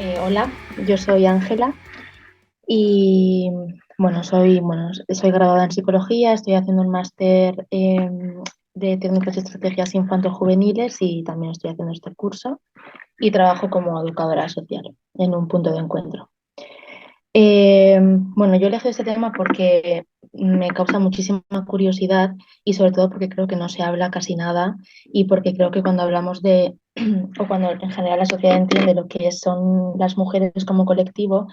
Hola, yo soy Ángela y soy graduada en psicología, estoy haciendo un máster de técnicas y estrategias infanto-juveniles y también estoy haciendo este curso y trabajo como educadora social en un punto de encuentro. Yo elegí este tema porque me causa muchísima curiosidad y sobre todo porque creo que no se habla casi nada y porque creo que cuando hablamos de, o cuando en general la sociedad entiende lo que son las mujeres como colectivo,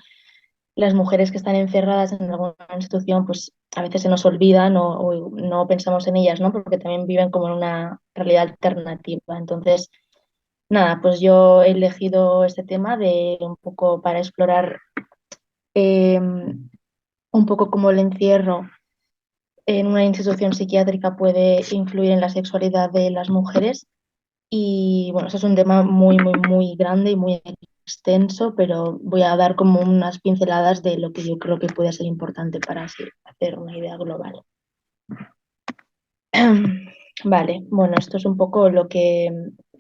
las mujeres que están encerradas en alguna institución, pues a veces se nos olvidan o no pensamos en ellas, ¿no? Porque también viven como en una realidad alternativa. Entonces, nada, pues yo he elegido este tema de un poco para explorar un poco cómo el encierro en una institución psiquiátrica puede influir en la sexualidad de las mujeres. Y bueno, eso es un tema muy grande y muy extenso, pero voy a dar como unas pinceladas de lo que yo creo que puede ser importante para así hacer una idea global. Vale, bueno, esto es un poco lo que,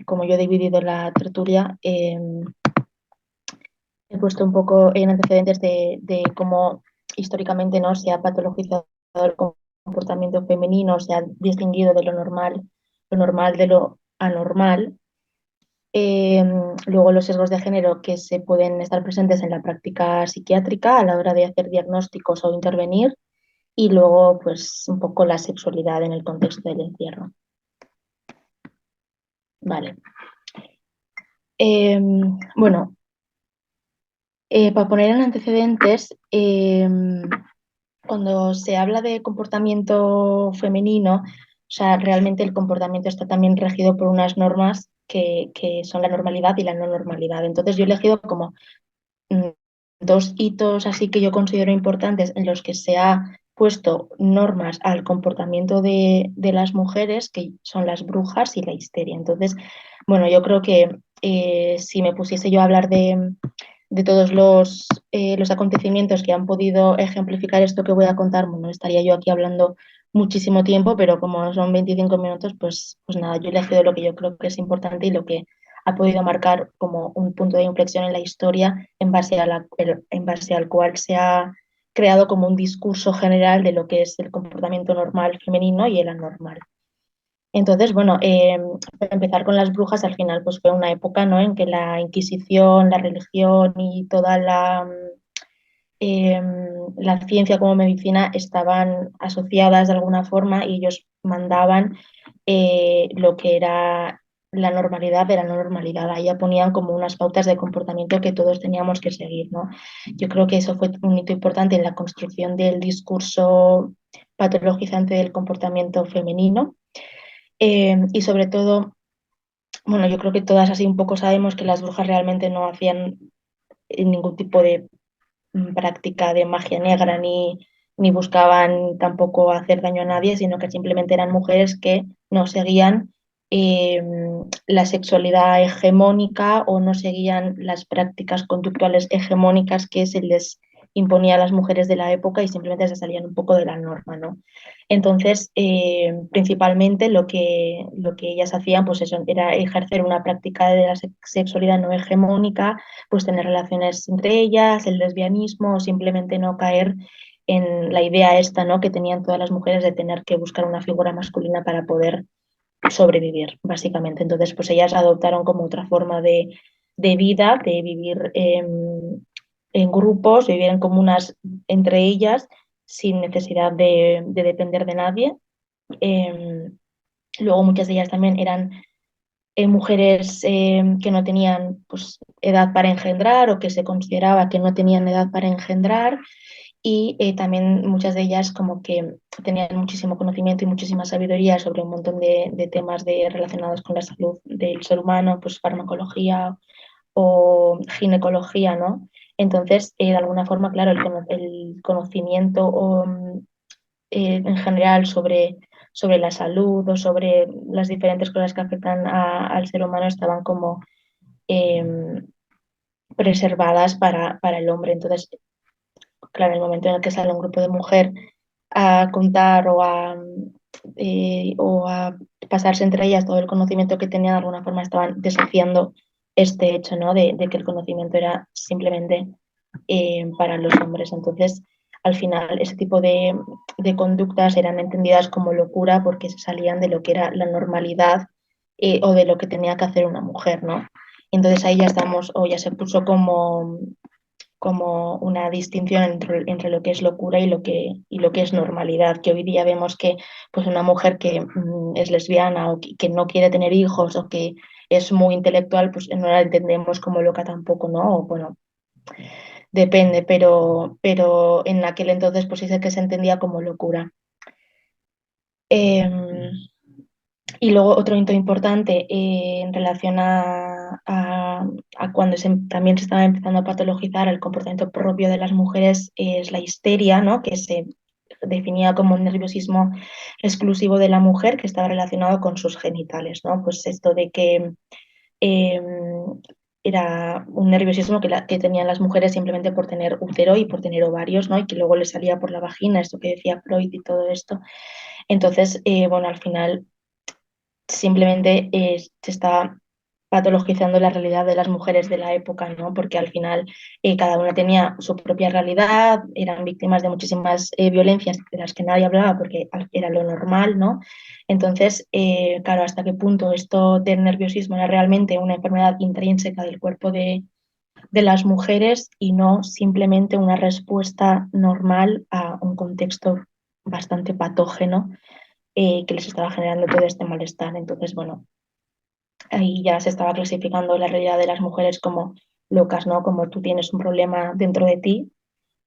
como yo he dividido la tertulia, he puesto un poco en antecedentes de cómo históricamente no se ha patologizado el comportamiento femenino, se ha distinguido de lo normal de lo anormal. Eh, Luego los sesgos de género que se pueden estar presentes en la práctica psiquiátrica a la hora de hacer diagnósticos o intervenir y luego pues un poco la sexualidad en el contexto del encierro. Vale. Eh, bueno, para poner en antecedentes, cuando se habla de comportamiento femenino, o sea, realmente el comportamiento está también regido por unas normas que son la normalidad y la no normalidad. Entonces yo he elegido como mm, dos hitos así que yo considero importantes en los que se ha puesto normas al comportamiento de las mujeres, que son las brujas y la histeria. Entonces, bueno, yo creo que si me pusiese yo a hablar de todos los acontecimientos que han podido ejemplificar esto que voy a contar, bueno, estaría yo aquí hablando muchísimo tiempo, pero como son 25 minutos, pues nada, yo he elegido lo que yo creo que es importante y lo que ha podido marcar como un punto de inflexión en la historia en base al cual se ha creado como un discurso general de lo que es el comportamiento normal femenino y el anormal. Entonces, bueno, para empezar con las brujas, al final pues fue una época, ¿no?, en que la Inquisición, la religión y toda eh, la ciencia como medicina estaban asociadas de alguna forma y ellos mandaban lo que era la normalidad de la no normalidad. Ahí ya ponían como unas pautas de comportamiento que todos teníamos que seguir, ¿no? Yo creo que eso fue un hito importante en la construcción del discurso patologizante del comportamiento femenino. Y sobre todo, bueno, yo creo que todas así un poco sabemos que las brujas realmente no hacían ningún tipo de práctica de magia negra ni buscaban tampoco hacer daño a nadie, sino que simplemente eran mujeres que no seguían eh, la sexualidad hegemónica o no seguían las prácticas conductuales hegemónicas que se les imponía a las mujeres de la época y simplemente se salían un poco de la norma, ¿no? Entonces, principalmente lo que ellas hacían pues eso, era ejercer una práctica de la sexualidad no hegemónica, pues tener relaciones entre ellas, el lesbianismo, o simplemente no caer en la idea esta, ¿no?, que tenían todas las mujeres de tener que buscar una figura masculina para poder sobrevivir, básicamente. Entonces, pues ellas adoptaron como otra forma de vida, de vivir en grupos, vivir en comunas entre ellas, sin necesidad de depender de nadie. Eh, Luego muchas de ellas también eran mujeres que no tenían pues, edad para engendrar o que se consideraba que no tenían edad para engendrar y también muchas de ellas como que tenían muchísimo conocimiento y muchísima sabiduría sobre un montón de temas relacionados con la salud del ser humano, pues farmacología o ginecología, ¿no? Entonces, de alguna forma, claro, el conocimiento en general sobre la salud o sobre las diferentes cosas que afectan al ser humano estaban como eh, preservadas para el hombre. Entonces, claro, en el momento en el que sale un grupo de mujer a contar o a pasarse entre ellas todo el conocimiento que tenían, de alguna forma estaban desafiando este hecho, ¿no? De que el conocimiento era simplemente para los hombres. Entonces, al final, ese tipo de conductas eran entendidas como locura porque se salían de lo que era la normalidad o de lo que tenía que hacer una mujer, ¿no? Entonces ahí ya estamos, o ya se puso como una distinción entre lo que es locura y lo que es normalidad, que hoy día vemos que pues una mujer que es lesbiana o que no quiere tener hijos o que es muy intelectual, pues no la entendemos como loca tampoco, ¿no? O, bueno, depende, pero en aquel entonces pues sí sé que se entendía como locura. Eh, y luego otro hito importante en relación a cuando también se estaba empezando a patologizar el comportamiento propio de las mujeres es la histeria, ¿no? Que se definía como un nerviosismo exclusivo de la mujer que estaba relacionado con sus genitales, ¿no? Pues esto de que eh, era un nerviosismo que tenían las mujeres simplemente por tener útero y por tener ovarios, ¿no? Y que luego les salía por la vagina, esto que decía Freud y todo esto. Entonces, bueno, al final simplemente se está patologizando la realidad de las mujeres de la época, ¿no? Porque al final cada una tenía su propia realidad, eran víctimas de muchísimas violencias de las que nadie hablaba porque era lo normal, ¿no? Entonces, claro, hasta qué punto esto del nerviosismo era realmente una enfermedad intrínseca del cuerpo de las mujeres y no simplemente una respuesta normal a un contexto bastante patógeno que les estaba generando todo este malestar. Entonces, bueno, ahí ya se estaba clasificando la realidad de las mujeres como locas, ¿no? Como tú tienes un problema dentro de ti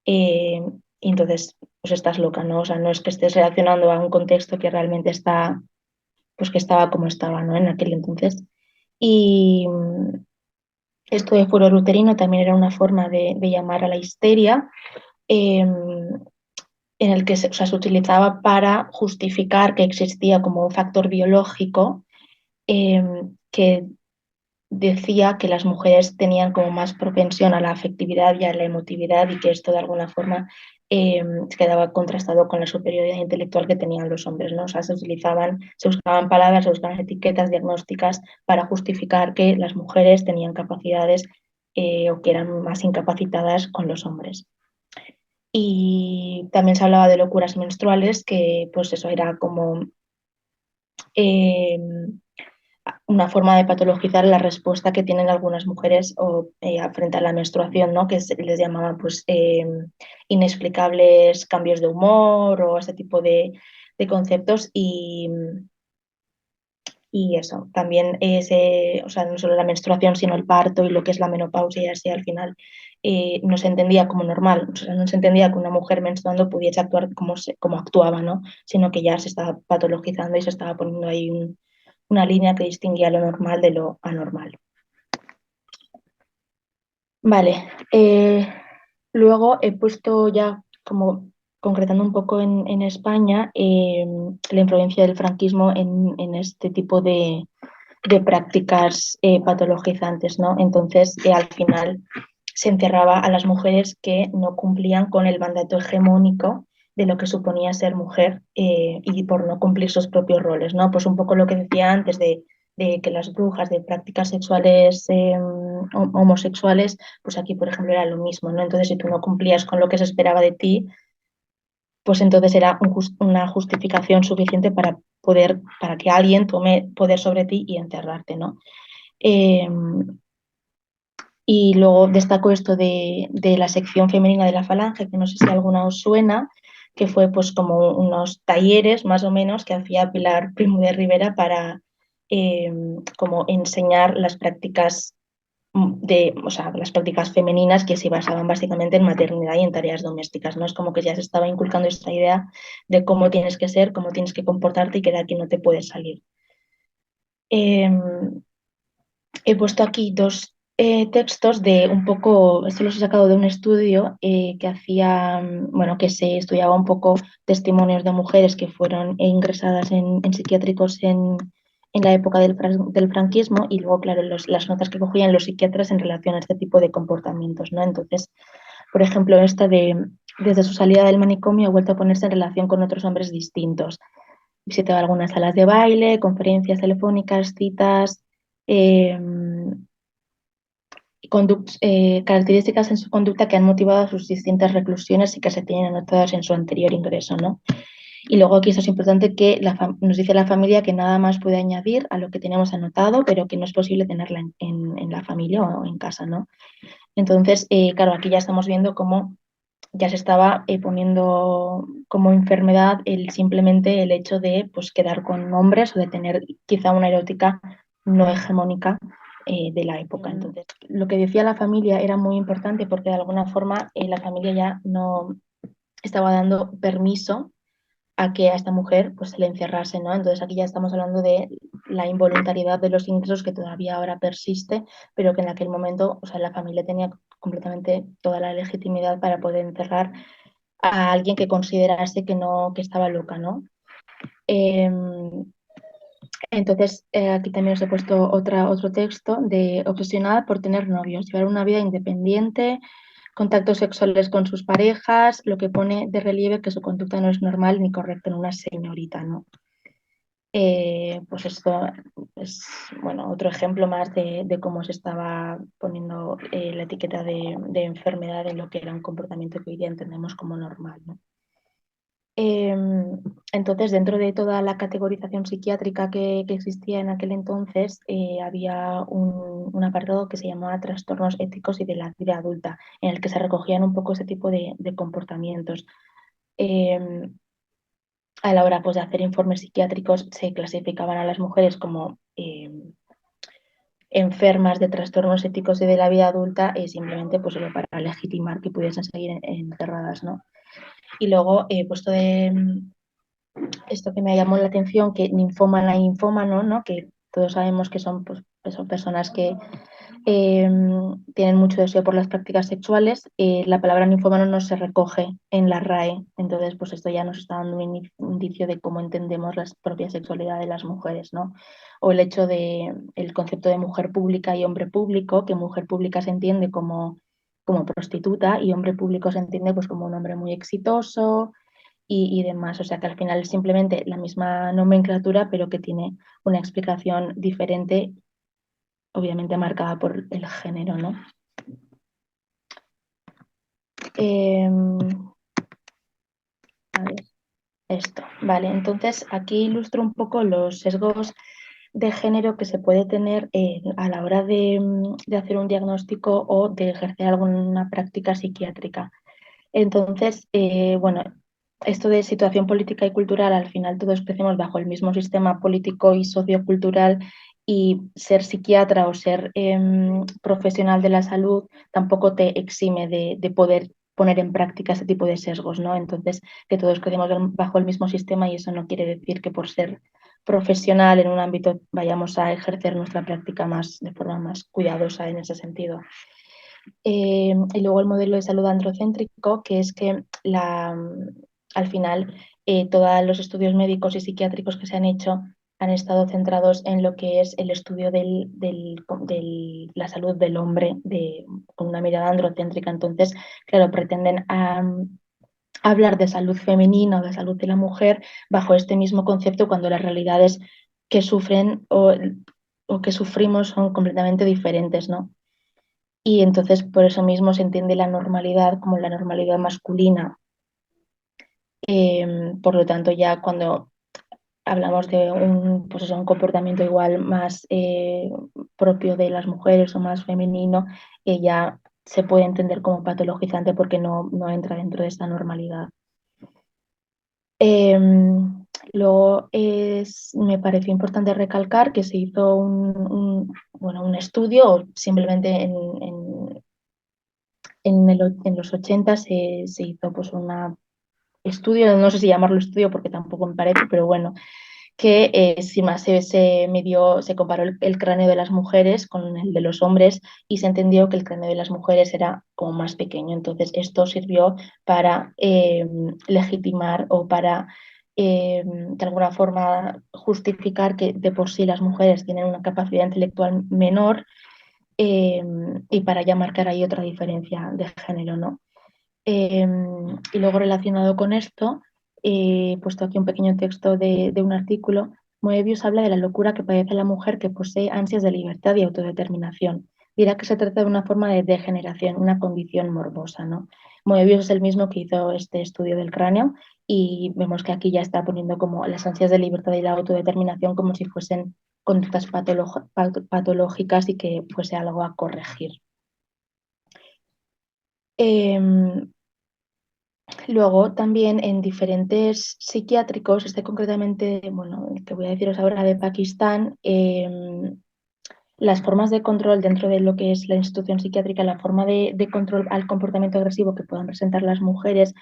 eh, y entonces pues estás loca, ¿no? O sea, no es que estés reaccionando a un contexto que realmente está, pues que estaba como estaba, ¿no? En aquel entonces. Y esto de furor uterino también era una forma de llamar a la histeria. En el que o sea, se utilizaba para justificar que existía como un factor biológico eh, que decía que las mujeres tenían como más propensión a la afectividad y a la emotividad y que esto de alguna forma quedaba contrastado con la superioridad intelectual que tenían los hombres, ¿no? O sea, se buscaban palabras, se buscaban etiquetas diagnósticas para justificar que las mujeres tenían capacidades o que eran más incapacitadas con los hombres. Y también se hablaba de locuras menstruales, que pues eso era como eh, una forma de patologizar la respuesta que tienen algunas mujeres frente a la menstruación, ¿no? Que les llamaban pues inexplicables cambios de humor o ese tipo de conceptos y eso, también o sea, no solo la menstruación, sino el parto y lo que es la menopausia y así al final no se entendía como normal, o sea, no se entendía que una mujer menstruando pudiese actuar como actuaba, ¿no? Sino que ya se estaba patologizando y se estaba poniendo ahí una línea que distinguía lo normal de lo anormal. Vale, luego he puesto ya como concretando un poco en España la influencia del franquismo en este tipo de prácticas patologizantes, ¿no? Entonces, al final se encerraba a las mujeres que no cumplían con el mandato hegemónico de lo que suponía ser mujer y por no cumplir sus propios roles, ¿no? Pues un poco lo que decía antes de que las brujas de prácticas sexuales homosexuales, pues aquí, por ejemplo, era lo mismo, ¿no? Entonces, si tú no cumplías con lo que se esperaba de ti, pues entonces era una justificación suficiente para que alguien tome poder sobre ti y enterrarte, ¿no? Eh, y luego destaco esto de la sección femenina de la Falange, que no sé si alguna os suena, que fue pues como unos talleres más o menos que hacía Pilar Primo de Rivera para eh, como enseñar las prácticas o sea, las prácticas femeninas que se basaban básicamente en maternidad y en tareas domésticas, ¿no? Es como que ya se estaba inculcando esta idea de cómo tienes que ser, cómo tienes que comportarte y que de aquí no te puedes salir. Eh, He puesto aquí dos textos de un poco, esto los he sacado de un estudio que hacía, bueno, que se estudiaba un poco testimonios de mujeres que fueron ingresadas en psiquiátricos en la época del franquismo y luego, claro, las notas que cogían los psiquiatras en relación a este tipo de comportamientos, ¿no? Entonces, por ejemplo, esta desde su salida del manicomio ha vuelto a ponerse en relación con otros hombres distintos. Visitaba algunas salas de baile, conferencias telefónicas, citas. eh, características en su conducta que han motivado sus distintas reclusiones y que se tienen anotadas en su anterior ingreso, ¿no? Y luego aquí esto es importante que nos dice la familia que nada más puede añadir a lo que tenemos anotado, pero que no es posible tenerla en la familia o en casa, ¿no? Entonces, claro, aquí ya estamos viendo cómo ya se estaba poniendo como enfermedad simplemente el hecho de pues, quedar con hombres o de tener quizá una erótica no hegemónica de la época. Entonces, lo que decía la familia era muy importante porque de alguna forma la familia ya no estaba dando permiso a que a esta mujer pues se le encerrase, ¿no? Entonces aquí ya estamos hablando de la involuntariedad de los ingresos que todavía ahora persiste, pero que en aquel momento, o sea, la familia tenía completamente toda la legitimidad para poder encerrar a alguien que considerase que no, que estaba loca, ¿no? Eh, entonces, aquí también os he puesto otro texto de obsesionada por tener novios, llevar una vida independiente, contactos sexuales con sus parejas, lo que pone de relieve que su conducta no es normal ni correcta en una señorita, ¿no? Pues esto es bueno, otro ejemplo más de cómo se estaba poniendo la etiqueta de enfermedad en lo que era un comportamiento que hoy día entendemos como normal, ¿no? Eh, entonces, dentro de toda la categorización psiquiátrica que existía en aquel entonces, había un apartado que se llamaba trastornos éticos y de la vida adulta, en el que se recogían un poco ese tipo de comportamientos. Eh, a la hora pues, de hacer informes psiquiátricos se clasificaban a las mujeres como enfermas de trastornos éticos y de la vida adulta simplemente pues, para legitimar que pudiesen seguir enterradas, ¿no? Y luego, puesto de esto que me llamó la atención, que ninfómana y infómano, ¿no? Que todos sabemos que son, pues, son personas que eh, tienen mucho deseo por las prácticas sexuales. La palabra ninfómano no se recoge en la RAE, entonces pues esto ya nos está dando un indicio de cómo entendemos la propia sexualidad de las mujeres, ¿no? O el hecho de el concepto de mujer pública y hombre público, que mujer pública se entiende como prostituta y hombre público se entiende pues como un hombre muy exitoso y demás. O sea que al final es simplemente la misma nomenclatura, pero que tiene una explicación diferente, obviamente marcada por el género, ¿no? Eh, a ver, esto, vale. Entonces aquí ilustro un poco los sesgos de género que se puede tener a la hora de hacer un diagnóstico o de ejercer alguna práctica psiquiátrica. Entonces, bueno, esto de situación política y cultural, al final todos crecemos bajo el mismo sistema político y sociocultural y ser psiquiatra o ser profesional de la salud tampoco te exime de poder poner en práctica ese tipo de sesgos, ¿no? Entonces, que todos crecemos bajo el mismo sistema y eso no quiere decir que por ser profesional en un ámbito vayamos a ejercer nuestra práctica más de forma más cuidadosa en ese sentido. Y luego el modelo de salud androcéntrico, que es que al final todos los estudios médicos y psiquiátricos que se han hecho han estado centrados en lo que es el estudio de la salud del hombre con una mirada androcéntrica. Entonces, claro, pretenden hablar de salud femenina o de salud de la mujer bajo este mismo concepto cuando las realidades que sufren o que sufrimos son completamente diferentes, ¿no? Y entonces por eso mismo se entiende la normalidad como la normalidad masculina. Por lo tanto, ya cuando hablamos de pues eso, un comportamiento igual más propio de las mujeres o más femenino, ya se puede entender como patologizante porque no entra dentro de esta normalidad. Luego me pareció importante recalcar que se hizo bueno, un estudio, simplemente en los 80 se hizo pues un estudio, no sé si llamarlo estudio porque tampoco me parece, pero bueno, que si más se midió, se comparó el cráneo de las mujeres con el de los hombres y se entendió que el cráneo de las mujeres era como más pequeño. Entonces esto sirvió para legitimar o para de alguna forma justificar que de por sí las mujeres tienen una capacidad intelectual menor eh, y para ya marcar ahí otra diferencia de género, ¿no? Y luego relacionado con esto, he puesto aquí un pequeño texto de un artículo. Moebius habla de la locura que padece la mujer que posee ansias de libertad y autodeterminación. dirá que se trata de una forma de degeneración, una condición morbosa, ¿no? Moebius es el mismo que hizo este estudio del cráneo y vemos que aquí ya está poniendo como las ansias de libertad y la autodeterminación como si fuesen conductas patológicas y que fuese algo a corregir. Em, Luego también en diferentes psiquiátricos, este concretamente, bueno, el que voy a deciros ahora de Pakistán, las formas de control dentro de lo que es la institución psiquiátrica, la forma de control al comportamiento agresivo que puedan presentar las mujeres,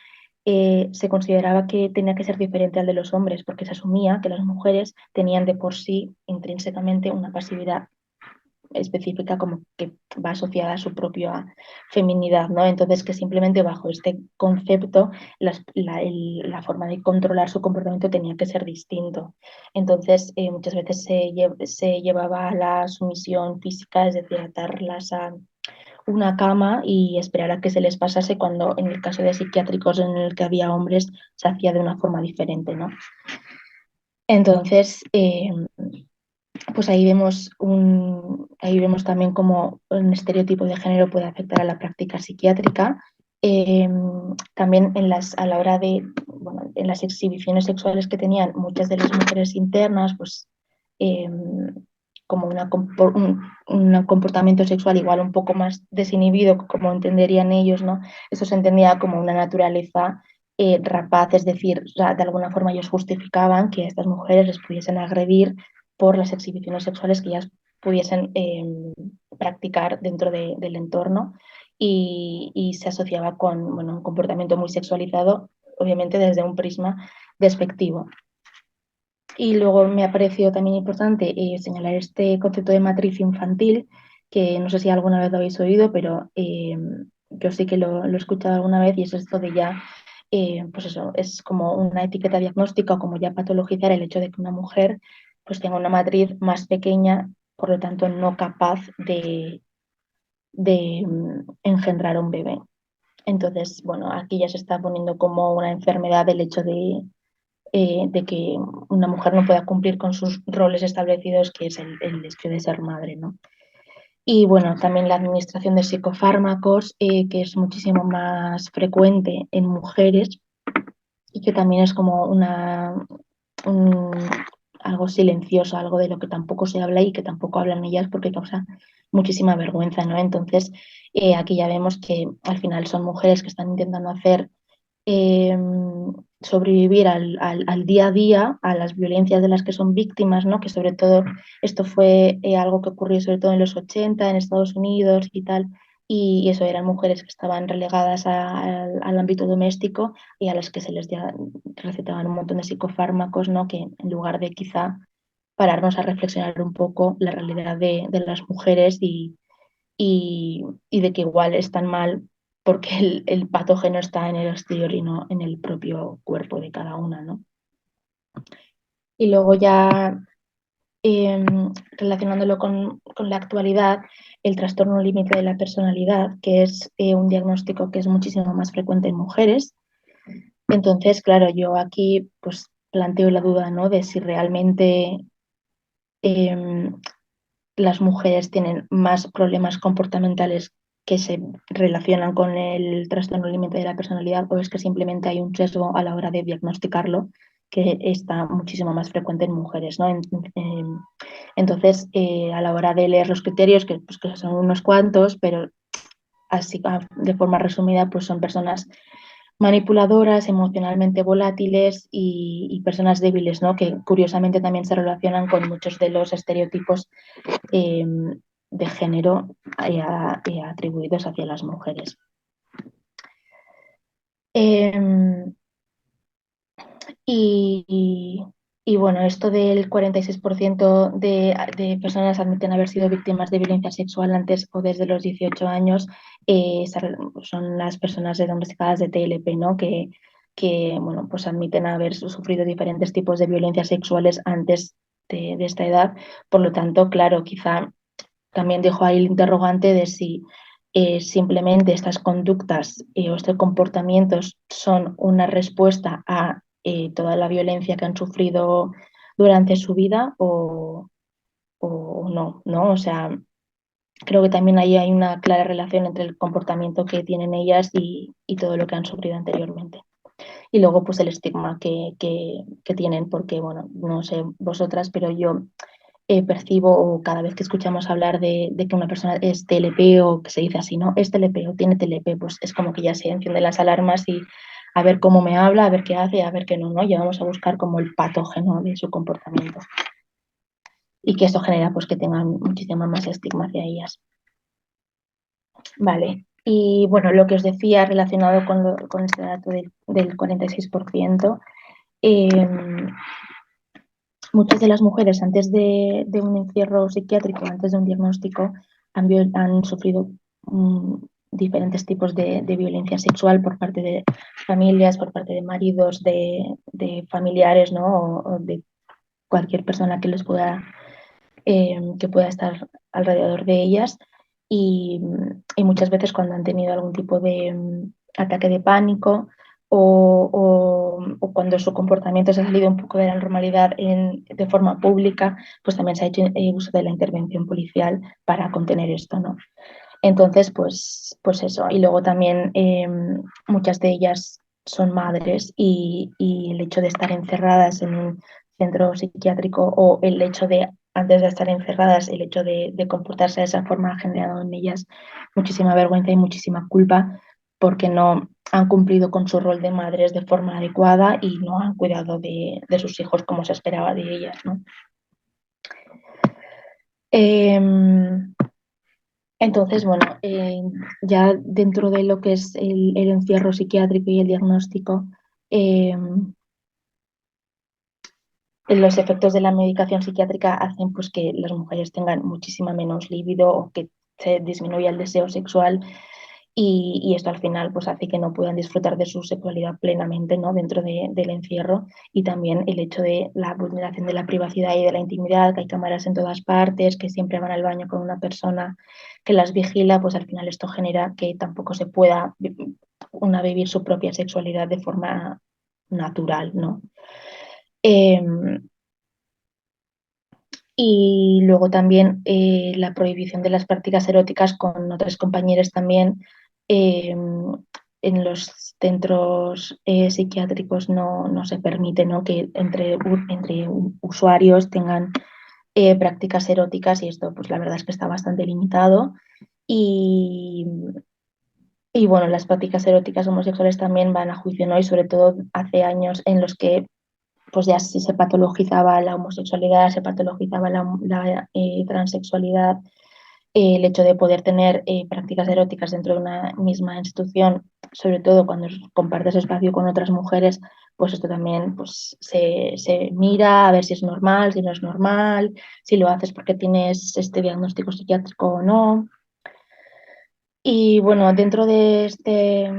se consideraba que tenía que ser diferente al de los hombres, porque se asumía que las mujeres tenían de por sí intrínsecamente una pasividad específica como que va asociada a su propia feminidad, ¿no? Entonces, que simplemente bajo este concepto la forma de controlar su comportamiento tenía que ser distinto. Entonces, muchas veces se llevaba a la sumisión física, es decir, atarlas a una cama y esperar a que se les pasase cuando en el caso de psiquiátricos en el que había hombres se hacía de una forma diferente, ¿no? Entonces, pues ahí vemos también cómo un estereotipo de género puede afectar a la práctica psiquiátrica. Eh, También a la hora de, bueno, en las exhibiciones sexuales que tenían muchas de las mujeres internas, pues eh, como un comportamiento sexual igual un poco más desinhibido, como entenderían ellos, ¿no? Eso se entendía como una naturaleza rapaz, es decir, o sea, de alguna forma ellos justificaban que a estas mujeres les pudiesen agredir por las exhibiciones sexuales que ellas pudiesen practicar dentro del entorno y se asociaba con bueno, un comportamiento muy sexualizado, obviamente desde un prisma despectivo. Y luego me ha parecido también importante señalar este concepto de matriz infantil, que no sé si alguna vez lo habéis oído, pero yo sí que lo he escuchado alguna vez y es esto de ya, pues eso, es como una etiqueta diagnóstica o como ya patologizar el hecho de que una mujer pues tenga una matriz más pequeña, por lo tanto no capaz de engendrar un bebé. Entonces, bueno, aquí ya se está poniendo como una enfermedad el hecho de que una mujer no pueda cumplir con sus roles establecidos, que es el hecho de ser madre, ¿no? Y bueno, también la administración de psicofármacos, que es muchísimo más frecuente en mujeres y que también es como un, algo silencioso, algo de lo que tampoco se habla y que tampoco hablan ellas porque causa muchísima vergüenza, ¿no? Entonces, aquí ya vemos que al final son mujeres que están intentando hacer eh, sobrevivir al día a día, a las violencias de las que son víctimas, ¿no? Que sobre todo esto fue algo que ocurrió sobre todo en los 80 en Estados Unidos y tal, y eso eran mujeres que estaban relegadas al ámbito doméstico y a las que se les recetaban un montón de psicofármacos, ¿no? Que en lugar de quizá pararnos a reflexionar un poco la realidad de las mujeres y de que igual están mal porque el patógeno está en el exterior y no en el propio cuerpo de cada una, ¿no? Y luego ya eh, relacionándolo con la actualidad, el trastorno límite de la personalidad, que es un diagnóstico que es muchísimo más frecuente en mujeres. Entonces, claro, yo aquí pues planteo la duda, ¿no? De si realmente eh, las mujeres tienen más problemas comportamentales que se relacionan con el trastorno límite de la personalidad o es que simplemente hay un sesgo a la hora de diagnosticarlo que está muchísimo más frecuente en mujeres, ¿no? Entonces, a la hora de leer los criterios, pues, que son unos cuantos, pero así de forma resumida, pues son personas manipuladoras, emocionalmente volátiles y personas débiles, ¿no? Que curiosamente también se relacionan con muchos de los estereotipos eh, de género atribuidos hacia las mujeres. Eh, y, y, bueno, esto del 46% de personas admiten haber sido víctimas de violencia sexual antes o desde los 18 años, son las personas diagnosticadas de TLP, ¿no? Que bueno, pues admiten haber sufrido diferentes tipos de violencias sexuales antes de esta edad. Por lo tanto, claro, quizá también dejo ahí el interrogante de si simplemente estas conductas o estos comportamientos son una respuesta a toda la violencia que han sufrido durante su vida o no, ¿no? O sea, creo que también ahí hay una clara relación entre el comportamiento que tienen ellas y todo lo que han sufrido anteriormente. Y luego, pues el estigma que tienen, porque, bueno, no sé vosotras, pero yo percibo o cada vez que escuchamos hablar de que una persona es TLP o que se dice así, ¿no? Es TLP o tiene TLP, pues es como que ya se encienden las alarmas y a ver cómo me habla, a ver qué hace, a ver qué no, ¿no? Ya vamos a buscar como el patógeno de su comportamiento y que eso genera pues que tengan muchísima más estigma hacia ellas. Vale. Y bueno, lo que os decía relacionado con este dato del 46%, eh, muchas de las mujeres antes de un encierro psiquiátrico, antes de un diagnóstico, han sufrido diferentes tipos de violencia sexual por parte de familias, por parte de maridos, de familiares, ¿no? O de cualquier persona que les pueda, que pueda estar alrededor de ellas. Y muchas veces cuando han tenido algún tipo de ataque de pánico o cuando su comportamiento se ha salido un poco de la normalidad de forma pública, pues también se ha hecho uso de la intervención policial para contener esto, ¿no? Entonces, pues eso. Y luego también muchas de ellas son madres y el hecho de estar encerradas en un centro psiquiátrico o el hecho de, antes de estar encerradas, el hecho de comportarse de esa forma ha generado en ellas muchísima vergüenza y muchísima culpa porque no han cumplido con su rol de madres de forma adecuada y no han cuidado de sus hijos como se esperaba de ellas, ¿no? Entonces, bueno, ya dentro de lo que es el encierro psiquiátrico y el diagnóstico, eh, los efectos de la medicación psiquiátrica hacen pues, que las mujeres tengan muchísima menos libido o que se disminuya el deseo sexual y esto al final pues, hace que no puedan disfrutar de su sexualidad plenamente, ¿no? Dentro del encierro y también el hecho de la vulneración de la privacidad y de la intimidad, que hay cámaras en todas partes, que siempre van al baño con una persona que las vigila, pues al final esto genera que tampoco se pueda una vivir su propia sexualidad de forma natural, ¿no? Eh, y luego también la prohibición de las prácticas eróticas con otras compañeras también eh, en los centros psiquiátricos no se permite, ¿no? Que entre usuarios tengan prácticas eróticas y esto pues la verdad es que está bastante limitado y, y bueno, las prácticas eróticas homosexuales también van a juicio, ¿no? Y sobre todo hace años en los que pues ya sí se patologizaba la homosexualidad, se patologizaba la transexualidad, el hecho de poder tener prácticas eróticas dentro de una misma institución, sobre todo cuando compartes espacio con otras mujeres, pues esto también pues, se mira a ver si es normal, si no es normal, si lo haces porque tienes este diagnóstico psiquiátrico o no. Y bueno, dentro de este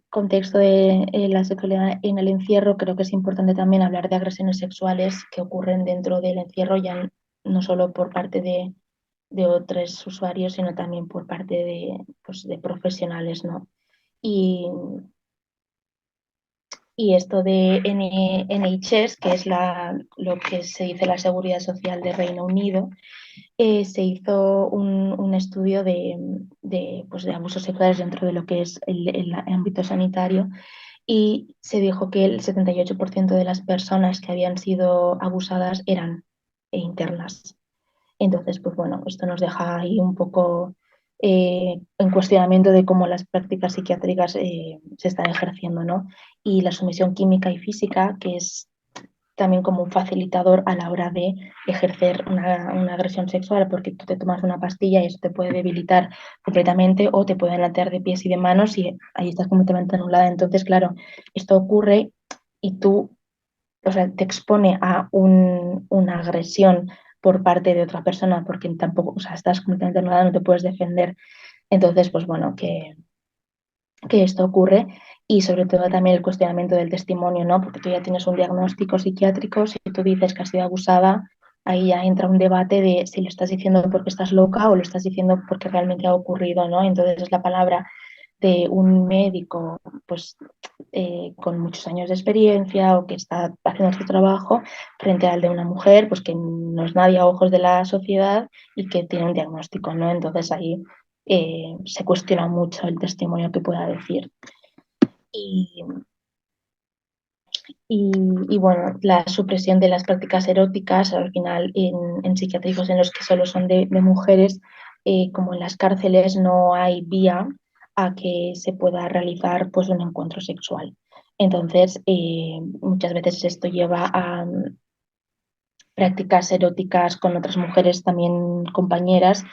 contexto de la sexualidad en el encierro, creo que es importante también hablar de agresiones sexuales que ocurren dentro del encierro, ya no solo por parte de otros usuarios, sino también por parte pues, de profesionales, ¿no? Y, y esto de NHS, que es lo que se dice la Seguridad Social de Reino Unido, se hizo un estudio pues de abusos sexuales dentro de lo que es el ámbito sanitario y se dijo que el 78% de las personas que habían sido abusadas eran internas. Entonces, pues bueno, esto nos deja ahí un poco en cuestionamiento de cómo las prácticas psiquiátricas se están ejerciendo, ¿no? Y la sumisión química y física, que es también como un facilitador a la hora de ejercer una agresión sexual, porque tú te tomas una pastilla y eso te puede debilitar completamente o te pueden atar de pies y de manos y ahí estás completamente anulada. Entonces, claro, esto ocurre y tú, o sea, te expone a una agresión por parte de otra persona porque tampoco, o sea, estás completamente anulada, no te puedes defender. Entonces, pues bueno, que esto ocurre y sobre todo también el cuestionamiento del testimonio, ¿no? Porque tú ya tienes un diagnóstico psiquiátrico, si tú dices que has sido abusada, ahí ya entra un debate de si lo estás diciendo porque estás loca o lo estás diciendo porque realmente ha ocurrido, ¿no? Entonces la palabra de un médico pues, con muchos años de experiencia o que está haciendo su trabajo frente al de una mujer pues, que no es nadie a ojos de la sociedad y que tiene un diagnóstico, ¿no? Entonces ahí se cuestiona mucho el testimonio que pueda decir. Y, y, bueno, la supresión de las prácticas eróticas, al final en psiquiátricos en los que solo son de mujeres, como en las cárceles, no hay vía a que se pueda realizar pues, un encuentro sexual. Entonces, muchas veces esto lleva a prácticas eróticas con otras mujeres también compañeras.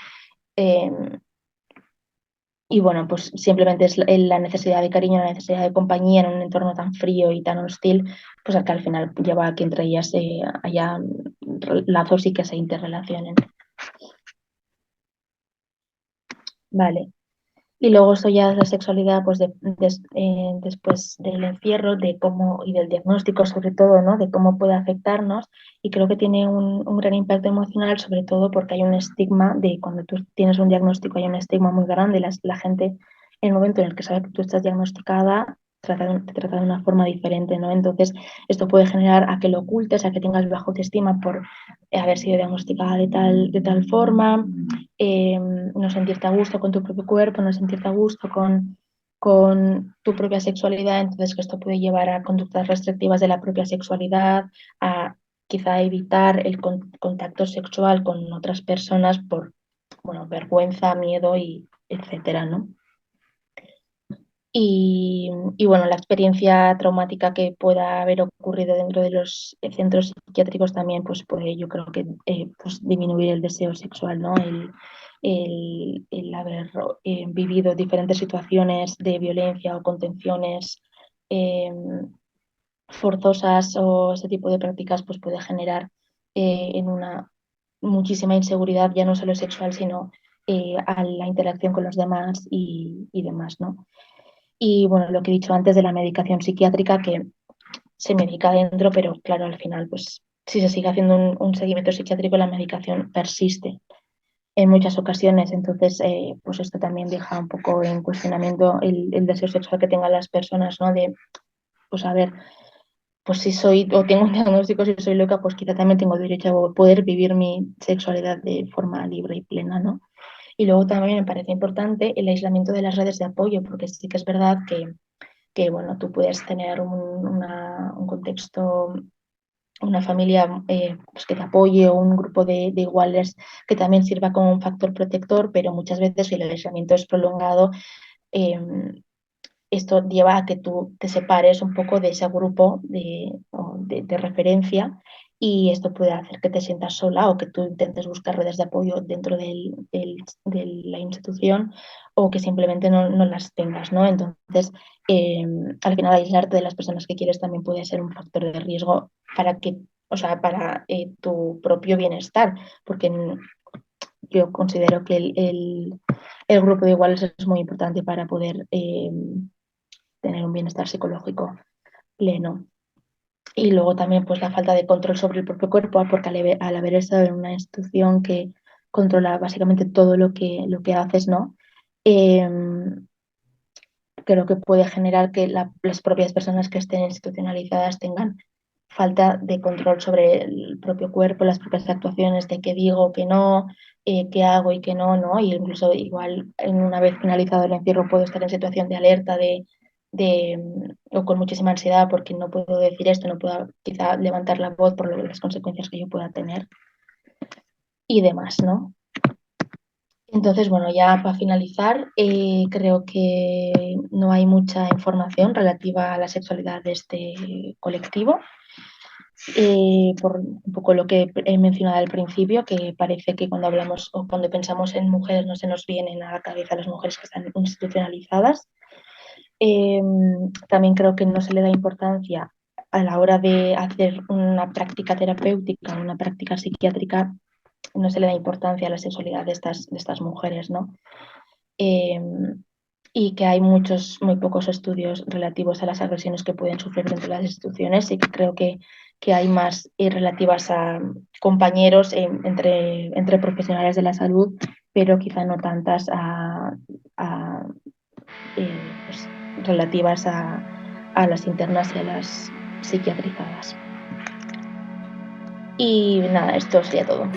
eh, y bueno, pues simplemente es la necesidad de cariño, la necesidad de compañía en un entorno tan frío y tan hostil, pues al que al final lleva a que entre ellas haya lazos y que se interrelacionen. Vale. Y luego esto ya es la sexualidad, pues después del encierro, de cómo, y del diagnóstico sobre todo, ¿no? De cómo puede afectarnos. Y creo que tiene un gran impacto emocional, sobre todo porque hay un estigma de cuando tú tienes un diagnóstico, hay un estigma muy grande. La gente, en el momento en el que sabe que tú estás diagnosticada, te trata de una forma diferente, ¿no? Entonces, esto puede generar a que lo ocultes, a que tengas bajo autoestima por haber sido diagnosticada de tal forma, no sentirte a gusto con tu propio cuerpo, no sentirte a gusto con tu propia sexualidad, entonces que esto puede llevar a conductas restrictivas de la propia sexualidad, a quizá evitar el contacto sexual con otras personas por, bueno, vergüenza, miedo y etcétera, ¿no? Y bueno, la experiencia traumática que pueda haber ocurrido dentro de los centros psiquiátricos también pues puede, yo creo que pues disminuir el deseo sexual, ¿no? El haber vivido diferentes situaciones de violencia o contenciones eh, forzosas o ese tipo de prácticas pues puede generar en una muchísima inseguridad, ya no solo sexual, sino a la interacción con los demás y demás, ¿no? Y bueno, lo que he dicho antes de la medicación psiquiátrica, que se medica dentro, pero claro, al final, pues si se sigue haciendo un seguimiento psiquiátrico, la medicación persiste en muchas ocasiones. Entonces, pues esto también deja un poco en cuestionamiento el deseo sexual que tengan las personas, ¿no? De, pues a ver, pues si soy o tengo un diagnóstico, si soy loca, pues quizá también tengo derecho a poder vivir mi sexualidad de forma libre y plena, ¿no? Y luego también me parece importante el aislamiento de las redes de apoyo, porque sí que es verdad que bueno, tú puedes tener un contexto, una familia pues que te apoye o un grupo de iguales que también sirva como un factor protector, pero muchas veces si el aislamiento es prolongado, eh, esto lleva a que tú te separes un poco de ese grupo de referencia y esto puede hacer que te sientas sola o que tú intentes buscar redes de apoyo dentro de la institución o que simplemente no las tengas, ¿no? Entonces, al final aislarte de las personas que quieres también puede ser un factor de riesgo para que, o sea, para tu propio bienestar, porque yo considero que el grupo de iguales es muy importante para poder tener un bienestar psicológico pleno. Y luego también pues la falta de control sobre el propio cuerpo, porque al haber estado en una institución que controla básicamente todo lo que haces, ¿no? Eh, creo que puede generar que las propias personas que estén institucionalizadas tengan falta de control sobre el propio cuerpo, las propias actuaciones, de qué digo, qué no, qué hago y qué no, ¿no? Y incluso igual en una vez finalizado el encierro puedo estar en situación de alerta, o con muchísima ansiedad porque no puedo decir esto, no puedo quizá levantar la voz por las consecuencias que yo pueda tener y demás, ¿no? Entonces, bueno, ya para finalizar, creo que no hay mucha información relativa a la sexualidad de este colectivo. Por un poco lo que he mencionado al principio, que parece que cuando hablamos o cuando pensamos en mujeres no se nos vienen a la cabeza las mujeres que están institucionalizadas. Eh, también creo que no se le da importancia a la hora de hacer una práctica terapéutica, una práctica psiquiátrica, no se le da importancia a la sexualidad de estas mujeres, ¿no? Eh, y que hay muy pocos estudios relativos a las agresiones que pueden sufrir dentro de las instituciones y que creo que hay más relativas a compañeros entre profesionales de la salud, pero quizá no tantas a pues, relativas a las internas y a las psiquiatrizadas. Y nada, esto sería todo.